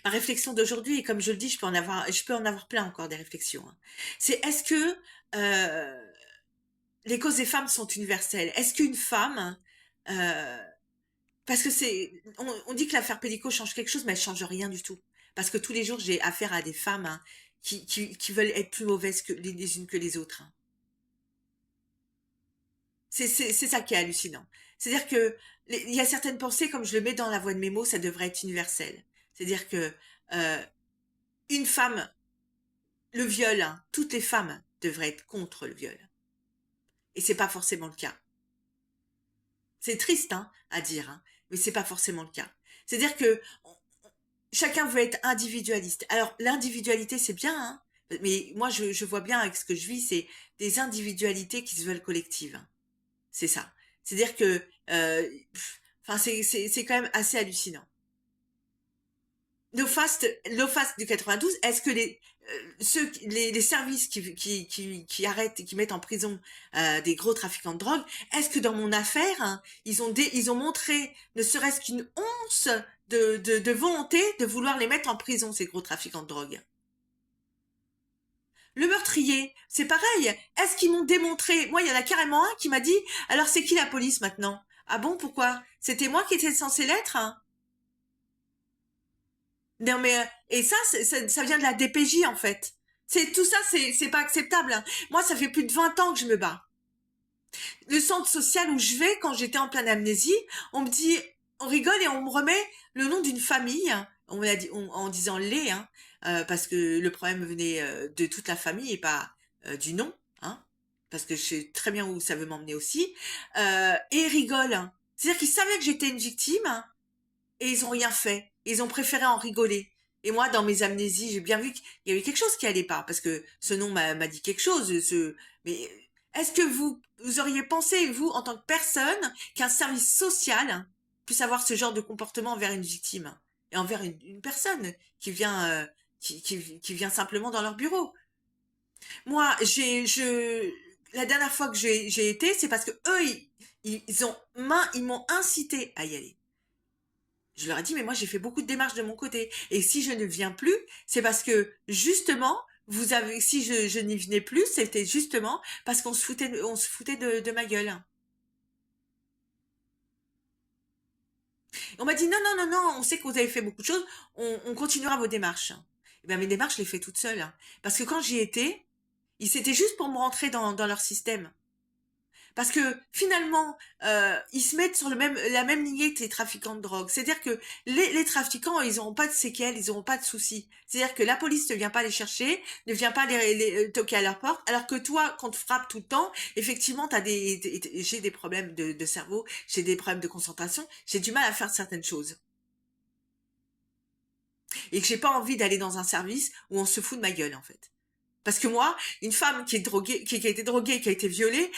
ma réflexion d'aujourd'hui, et comme je le dis, je peux en avoir plein encore des réflexions, hein. C'est est-ce que les causes des femmes sont universelles? Est-ce qu'une femme, euh, parce que on dit que l'affaire Pélico change quelque chose, mais elle change rien du tout. Parce que tous les jours, j'ai affaire à des femmes, hein, qui veulent être plus mauvaises que les unes que les autres, hein. C'est ça qui est hallucinant. C'est-à-dire que il y a certaines pensées, comme je le mets dans la voix de mes mots, ça devrait être universel. C'est-à-dire que euh, une femme, le viol, hein, toutes les femmes devraient être contre le viol. Et c'est pas forcément le cas. C'est triste, hein, à dire, hein, mais c'est pas forcément le cas. C'est-à-dire que chacun veut être individualiste. Alors l'individualité c'est bien, hein, mais moi je vois bien avec ce que je vis, c'est des individualités qui se veulent collectives, hein. C'est ça. C'est-à-dire que, enfin c'est quand même assez hallucinant. L'OFAST du 92, est-ce que les services qui arrêtent et qui mettent en prison des gros trafiquants de drogue, est-ce que dans mon affaire, hein, ils ont montré ne serait-ce qu'une once de volonté de vouloir les mettre en prison, ces gros trafiquants de drogue? Le meurtrier, c'est pareil. Est-ce qu'ils m'ont démontré? Moi, il y en a carrément un qui m'a dit, alors c'est qui la police maintenant? Ah bon, pourquoi? C'était moi qui étais censé l'être, hein? Non mais et ça, ça vient de la DPJ en fait. C'est tout ça, c'est pas acceptable, hein. Moi, ça fait plus de 20 ans que je me bats. Le centre social où je vais quand j'étais en pleine amnésie, on me dit, on rigole et on me remet le nom d'une famille, hein. On me l'a dit en disant les, hein, parce que le problème venait de toute la famille et pas du nom, hein, parce que je sais très bien où ça veut m'emmener aussi. Et ils rigolent, hein. C'est-à-dire qu'ils savaient que j'étais une victime, hein, et ils ont rien fait. Ils ont préféré en rigoler. Et moi, dans mes amnésies, j'ai bien vu qu'il y avait quelque chose qui allait pas, parce que ce nom m'a dit quelque chose. Mais est-ce que vous auriez pensé, vous, en tant que personne, qu'un service social puisse avoir ce genre de comportement envers une victime et envers une personne qui vient, qui vient simplement dans leur bureau? Moi, la dernière fois que j'ai été, c'est parce que eux, ils m'ont incité à y aller. Je leur ai dit, mais moi, j'ai fait beaucoup de démarches de mon côté. Et si je ne viens plus, c'est parce que, justement, si je n'y venais plus, c'était justement parce on se foutait de ma gueule. On m'a dit, non, non, non, non, on sait que vous avez fait beaucoup de choses, on continuera vos démarches. Eh bien, mes démarches, je les fais toutes seules, hein. Parce que quand j'y étais, c'était juste pour me rentrer dans leur système. Parce que finalement, ils se mettent sur la même lignée que les trafiquants de drogue. C'est-à-dire que les trafiquants, ils n'auront pas de séquelles, ils n'auront pas de soucis. C'est-à-dire que la police ne vient pas les chercher, ne vient pas toquer à leur porte, alors que toi, quand tu frappes tout le temps, effectivement, j'ai des problèmes de cerveau, j'ai des problèmes de concentration, j'ai du mal à faire certaines choses. Et que j'ai pas envie d'aller dans un service où on se fout de ma gueule, en fait. Parce que moi, une femme qui est droguée, qui a été droguée, qui a été violée,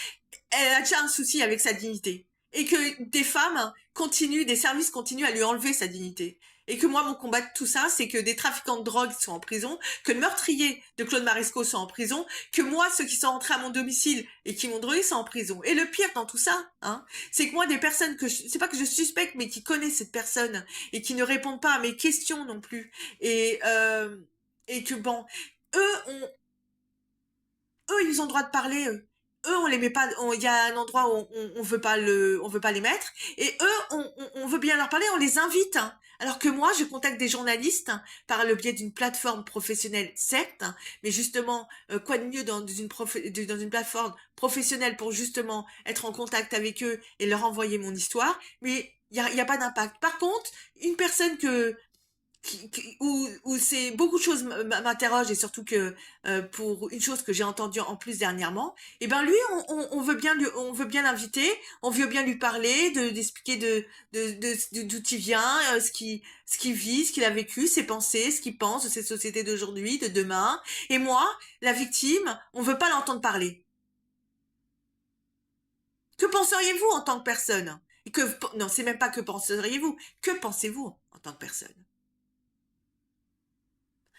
elle a déjà un souci avec sa dignité. Et que des services continuent à lui enlever sa dignité. Et que moi, mon combat de tout ça, c'est que des trafiquants de drogue sont en prison, que le meurtrier de Claude Maresco sont en prison, que moi, ceux qui sont entrés à mon domicile et qui m'ont drogué sont en prison. Et le pire dans tout ça, hein, c'est que moi, des personnes c'est pas que je suspecte, mais qui connaissent cette personne et qui ne répondent pas à mes questions non plus. Et que bon, eux ont, eux, ils ont le droit de parler. Eux, on les met pas. Il y a un endroit où on veut pas les mettre. Et eux, on veut bien leur parler. On les invite, hein. Alors que moi, je contacte des journalistes, hein, par le biais d'une plateforme professionnelle, certes, hein, mais justement, quoi de mieux dans une plateforme professionnelle pour justement être en contact avec eux et leur envoyer mon histoire. Mais il y a pas d'impact. Par contre, une personne où c'est beaucoup de choses m'interrogent et surtout que pour une chose que j'ai entendue en plus dernièrement, et ben lui on veut bien on veut bien l'inviter, on veut bien lui parler, d'expliquer d'où il vient, ce qu'il vit, ce qu'il a vécu, ses pensées, ce qu'il pense de cette société d'aujourd'hui, de demain. Et moi, la victime, on veut pas l'entendre parler. Que penseriez-vous en tant que personne? Non, c'est même pas que penseriez-vous, que pensez-vous en tant que personne?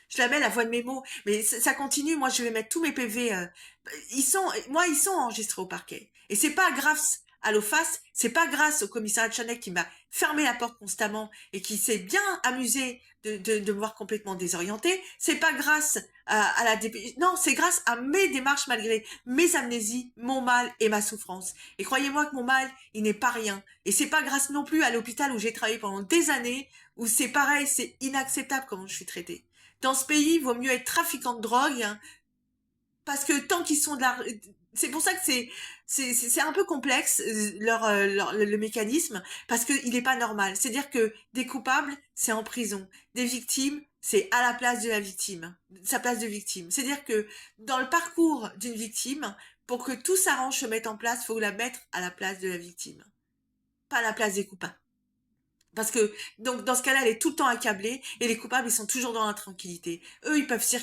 Je la mets la voix de mes mots, mais ça continue. Moi, je vais mettre tous mes PV. Ils sont enregistrés au parquet. Et c'est pas grâce à l'OFAS, c'est pas grâce au commissariat de Chanel qui m'a fermé la porte constamment et qui s'est bien amusé de me voir complètement désorientée, c'est pas grâce à la DPJ, non, c'est grâce à mes démarches malgré mes amnésies, mon mal et ma souffrance. Et croyez-moi que mon mal, il n'est pas rien. Et c'est pas grâce non plus à l'hôpital où j'ai travaillé pendant des années, où c'est pareil, c'est inacceptable comment je suis traitée. Dans ce pays, il vaut mieux être trafiquant de drogue, hein, parce que tant qu'ils sont de la... C'est pour ça que c'est un peu complexe le mécanisme parce que il est pas normal. C'est-à-dire que des coupables, c'est en prison, des victimes, c'est à la place de la victime, sa place de victime. C'est-à-dire que dans le parcours d'une victime, pour que tout s'arrange, se mette en place, faut la mettre à la place de la victime, pas à la place des coupables. Parce que donc dans ce cas-là, elle est tout le temps accablée et les coupables, ils sont toujours dans la tranquillité. Eux, ils peuvent circuler